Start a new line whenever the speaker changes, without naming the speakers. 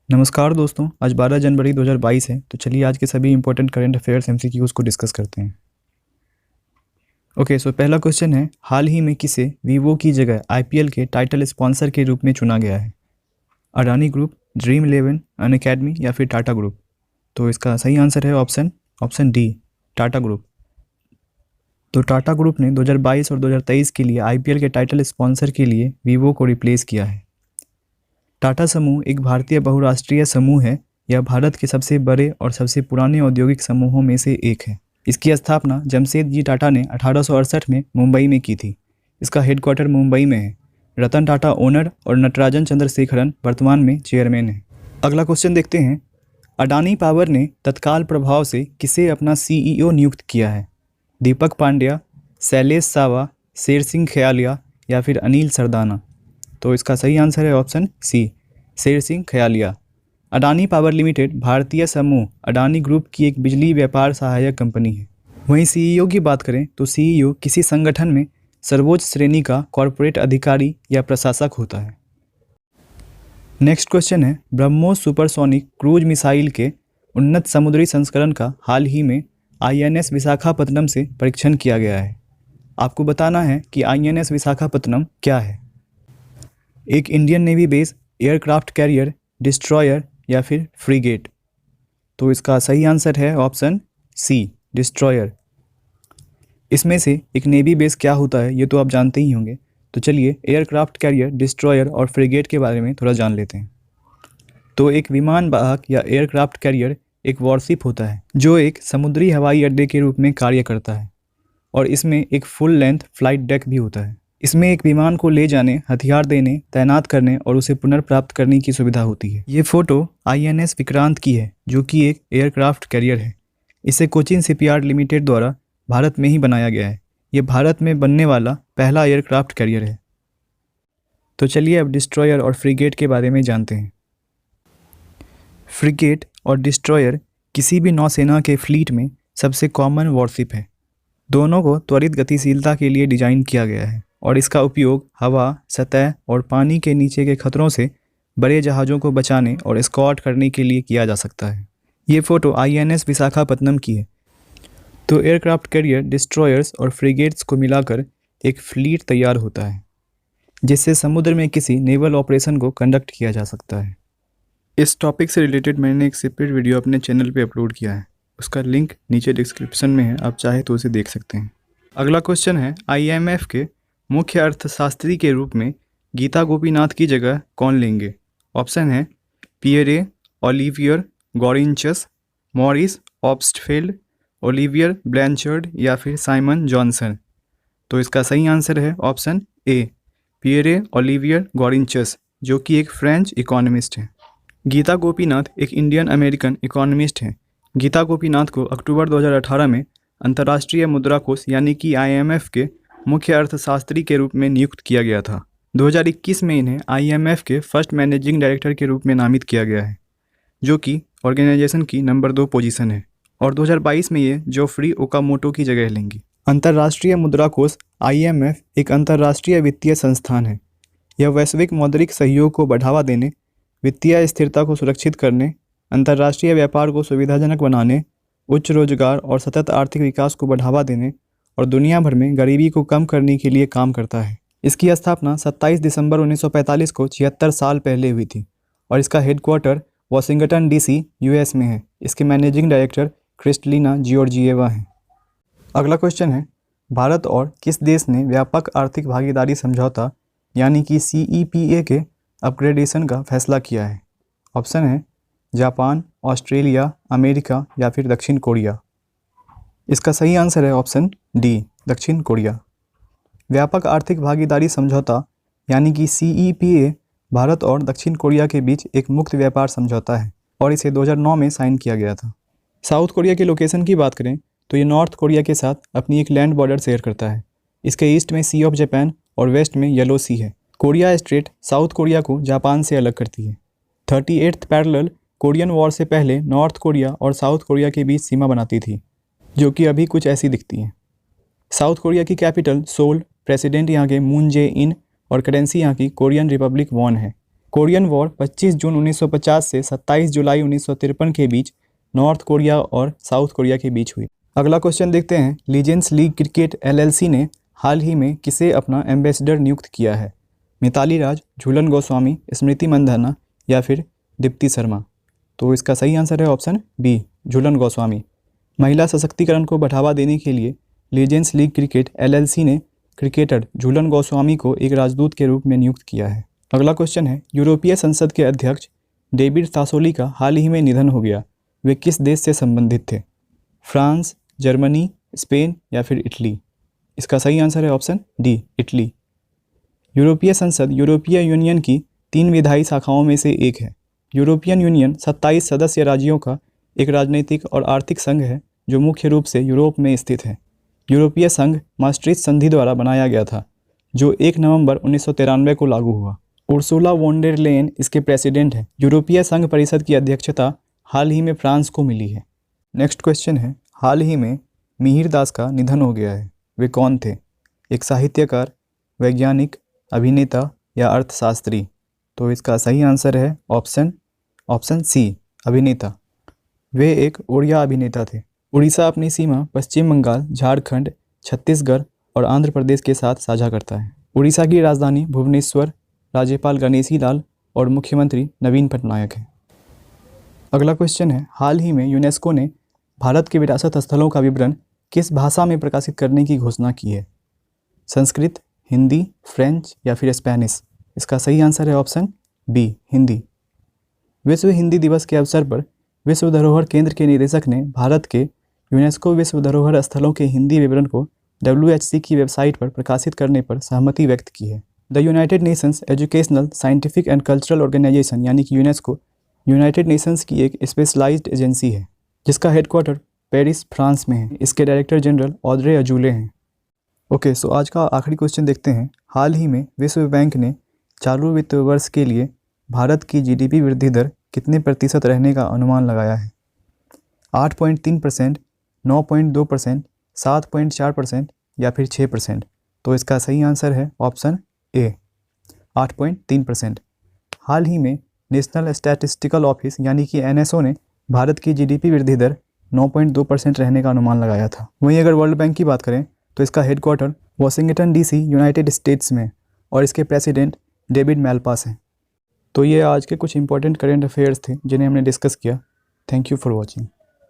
नमस्कार दोस्तों, आज 12 जनवरी 2022 है। तो चलिए आज के सभी इंपॉर्टेंट करंट अफेयर्स एमसीक्यूज को डिस्कस करते हैं। सो पहला क्वेश्चन है, हाल ही में किसे वीवो की जगह आईपीएल के टाइटल स्पॉन्सर के रूप में चुना गया है? Adani group, dream eleven, Unacademy या फिर टाटा ग्रुप? तो इसका सही आंसर है ऑप्शन डी, टाटा ग्रुप। तो टाटा ग्रुप ने 2022 और 2023 के लिए आईपीएल के टाइटल स्पॉन्सर के लिए वीवो को रिप्लेस किया है। टाटा समूह एक भारतीय बहुराष्ट्रीय समूह है। यह भारत के सबसे बड़े और सबसे पुराने औद्योगिक समूहों में से एक है। इसकी स्थापना जमशेदजी टाटा ने 1868 में मुंबई में की थी। इसका हेडक्वार्टर मुंबई में है। रतन टाटा ओनर और नटराजन चंद्रशेखरन वर्तमान में चेयरमैन हैं। अगला क्वेश्चन देखते हैं, अडानी पावर ने तत्काल प्रभाव से किसे अपना सीईओ नियुक्त किया है? दीपक पांड्या, शैलेश सावा, शेर सिंह ख्यालिया या फिर अनिल सरदाना? तो इसका सही आंसर है option C, Sher Singh Khyalia. Adani power limited भारतीय समूह अडानी ग्रुप की एक बिजली व्यापार सहायक कंपनी है। वहीं सीईओ की बात करें तो सीईओ किसी संगठन में सर्वोच्च श्रेणी का कॉरपोरेट अधिकारी या प्रशासक होता है। नेक्स्ट क्वेश्चन है, ब्रह्मोस सुपरसोनिक क्रूज मिसाइल के उन्नत समुद्री संस्करण का हाल ही में आईएनएस विशाखापत्तनम से परीक्षण किया गया है। आपको बताना है कि आईएनएस विशाखापत्तनम क्या है। एक Indian navy base aircraft carrier, destroyer या फिर फ्रीगेट? तो इसका सही आंसर है ऑप्शन सी, डिस्ट्रॉयर। इसमें से एक नेवी बेस क्या होता है ये तो आप जानते ही होंगे। तो चलिए एयरक्राफ्ट कैरियर, डिस्ट्रॉयर और फ्रीगेट के बारे में थोड़ा जान लेते हैं। तो एक विमान वाहक या एयरक्राफ्ट कैरियर एक वॉरशिप होता है जो एक समुद्री हवाई अड्डे के रूप में कार्य करता है और इसमें एक फुल लेंथ फ्लाइट डेक भी होता है। इसमें एक विमान को ले जाने, हथियार देने, तैनात करने और उसे पुनर्प्राप्त करने की सुविधा होती है। ये फोटो आईएनएस विक्रांत की है जो कि एक एयरक्राफ्ट कैरियर है। इसे कोचिन शिपयार्ड लिमिटेड द्वारा भारत में ही बनाया गया है। ये भारत में बनने वाला पहला एयरक्राफ्ट कैरियर है। तो चलिए अब डिस्ट्रॉयर और फ्रीगेट के बारे में जानते हैं। फ्रीगेट और डिस्ट्रॉयर किसी भी नौसेना के फ्लीट में सबसे कॉमन वॉरशिप है। दोनों को त्वरित गतिशीलता के लिए डिजाइन किया गया है और इसका उपयोग हवा, सतह और पानी के नीचे के खतरों से बड़े जहाज़ों को बचाने और एस्कॉर्ट करने के लिए किया जा सकता है। ये फ़ोटो आईएनएस विशाखापत्तनम की है। तो एयरक्राफ्ट कैरियर, डिस्ट्रॉयर्स और फ्रिगेट्स को मिलाकर एक फ्लीट तैयार होता है जिससे समुद्र में किसी नेवल ऑपरेशन को कंडक्ट किया जा सकता है। इस टॉपिक से रिलेटेड मैंने एक सेपरेट वीडियो अपने चैनल पे अपलोड किया है। उसका लिंक नीचे डिस्क्रिप्शन में है, आप चाहे तो उसे देख सकते हैं। अगला क्वेश्चन है, आईएमएफ के मुख्य अर्थशास्त्री के रूप में गीता गोपीनाथ की जगह कौन लेंगे? ऑप्शन है Pierre Olivier Gourinchas, Maurice Obstfeld, Olivier Blanchard या फिर साइमन जॉनसन? तो इसका सही आंसर है option A, Pierre Olivier Gourinchas, जो कि एक फ्रेंच इकोनॉमिस्ट है। गीता गोपीनाथ एक इंडियन अमेरिकन इकोनॉमिस्ट हैं। गीता गोपीनाथ को अक्टूबर 2018 में अंतर्राष्ट्रीय मुद्रा कोष यानी कि आईएमएफ के मुख्य अर्थशास्त्री के रूप में नियुक्त किया गया था। 2021 में इन्हें आईएमएफ के फर्स्ट मैनेजिंग डायरेक्टर के रूप में नामित किया गया है, जो कि ऑर्गेनाइजेशन की नंबर 2 पोजीशन है। और 2022 में ये जोफ्री ओकामोटो की जगह लेंगी। अंतर्राष्ट्रीय मुद्रा कोष आईएमएफ एक अंतर्राष्ट्रीय वित्तीय संस्थान है। यह वैश्विक मौद्रिक सहयोग को बढ़ावा देने, वित्तीय स्थिरता को सुरक्षित करने, अंतर्राष्ट्रीय व्यापार को सुविधाजनक बनाने, उच्च रोजगार और सतत आर्थिक विकास को बढ़ावा देने और दुनिया भर में गरीबी को कम करने के लिए काम करता है। इसकी स्थापना 27 दिसंबर 1945 को 76 साल पहले हुई थी और इसका हेडक्वार्टर वाशिंगटन डीसी यूएस में है। इसके मैनेजिंग डायरेक्टर क्रिस्टलिना जॉर्जिएवा हैं। अगला क्वेश्चन है, भारत और किस देश ने व्यापक आर्थिक भागीदारी समझौता यानी कि सीईपीए के अपग्रेडेशन का फैसला किया है? ऑप्शन है जापान, ऑस्ट्रेलिया, अमेरिका या फिर दक्षिण कोरिया? इसका सही आंसर है ऑप्शन डी, दक्षिण कोरिया। व्यापक आर्थिक भागीदारी समझौता यानी कि सीईपीए भारत और दक्षिण कोरिया के बीच एक मुक्त व्यापार समझौता है और इसे 2009 में साइन किया गया था। साउथ कोरिया की लोकेशन की बात करें तो ये नॉर्थ कोरिया के साथ अपनी एक लैंड बॉर्डर शेयर करता है। इसके ईस्ट में सी ऑफ जापान और वेस्ट में येलो सी है। कोरिया स्ट्रेट साउथ कोरिया को जापान से अलग करती है। 38th पैरेलल कोरियन वॉर से पहले नॉर्थ कोरिया और साउथ कोरिया के बीच सीमा बनाती थी, जो कि अभी कुछ ऐसी दिखती है। साउथ कोरिया की कैपिटल सोल, प्रेसिडेंट यहाँ के मून जे इन और करेंसी यहाँ की कोरियन रिपब्लिक वॉन है। कोरियन वॉर 25 जून 1950 से 27 जुलाई 1953 के बीच नॉर्थ कोरिया और साउथ कोरिया के बीच हुई। अगला क्वेश्चन देखते हैं। लीजेंड्स लीग क्रिकेट एलएलसी ने हाल ही में किसे अपना एम्बेसडर नियुक्त किया है? मिताली राज, झूलन गोस्वामी, स्मृति मंधाना या फिर दीप्ति शर्मा? तो इसका सही आंसर है ऑप्शन बी, झूलन गोस्वामी। महिला सशक्तिकरण को बढ़ावा देने के लिए लीजेंड्स लीग क्रिकेट एलएलसी ने क्रिकेटर झूलन गोस्वामी को एक राजदूत के रूप में नियुक्त किया है। अगला क्वेश्चन है। यूरोपीय संसद के अध्यक्ष डेविड सासोली का हाल ही में निधन हो गया। वे किस देश से संबंधित थे? फ्रांस, जर्मनी, स्पेन या फिर इटली? इसका सही आंसर है ऑप्शन डी, इटली। यूरोपीय संसद यूरोपीय यूनियन की 3 विधायी शाखाओं में से एक है। यूरोपियन यूनियन 27 सदस्य राज्यों का एक राजनीतिक और आर्थिक संघ है जो मुख्य रूप से यूरोप में स्थित है। यूरोपीय संघ maastricht संधि द्वारा बनाया गया था, जो 1 नवंबर 1993 को लागू हुआ। उर्सुला वॉन डेर लेयन इसके प्रेसिडेंट हैं। यूरोपीय संघ परिषद की अध्यक्षता हाल ही में फ्रांस को मिली है। नेक्स्ट क्वेश्चन है। हाल ही में मिहिर दास का निधन हो गया है। वे कौन थे? एक साहित्यकार, वैज्ञानिक, अभिनेता या अर्थशास्त्री? तो इसका सही आंसर है ऑप्शन सी, अभिनेता। वे एक ओडिया अभिनेता थे। उड़ीसा अपनी सीमा पश्चिम बंगाल, झारखंड, छत्तीसगढ़ और आंध्र प्रदेश के साथ साझा करता है। उड़ीसा की राजधानी भुवनेश्वर, राज्यपाल गणेशी लाल और मुख्यमंत्री नवीन पटनायक हैं। अगला क्वेश्चन है। हाल ही में यूनेस्को ने भारत के विरासत स्थलों का विवरण किस भाषा में प्रकाशित करने की घोषणा की है? संस्कृत, हिंदी, फ्रेंच या फिर स्पेनिश? इसका सही आंसर है ऑप्शन बी, हिंदी। विश्व हिंदी दिवस के अवसर पर विश्व धरोहर केंद्र के निदेशक ने भारत के यूनेस्को विश्व धरोहर स्थलों के हिंदी विवरण को WHC की वेबसाइट पर प्रकाशित करने पर सहमति व्यक्त की है। The United Nations Educational, Scientific and Cultural Organization यानी कि यूनेस्को यूनाइटेड नेशंस की एक स्पेशलाइज्ड एजेंसी है जिसका हेडक्वार्टर पेरिस, फ्रांस में है। इसके डायरेक्टर जनरल ऑड्रे अजूले हैं। ओके, सो आज का आखिरी क्वेश्चन देखते हैं। हाल ही में विश्व बैंक ने चालू वित्त वर्ष के लिए भारत की GDP वृद्धि दर कितने प्रतिशत रहने का अनुमान लगाया है? 8.3%, 9.2%, 7.4% या फिर 6%? तो इसका सही आंसर है ऑप्शन ए, 8.3%। हाल ही में नेशनल स्टैटिस्टिकल ऑफिस यानी कि NSO ने भारत की GDP वृद्धि दर 9.2% रहने का अनुमान लगाया था। वहीं अगर वर्ल्ड बैंक की बात करें तो इसका headquarter Washington DC, United states में और इसके प्रेसिडेंट डेविड मैलपास हैं। तो ये आज के कुछ इंपॉर्टेंट करेंट अफेयर्स थे जिन्हें हमने डिस्कस किया। Thank you for watching.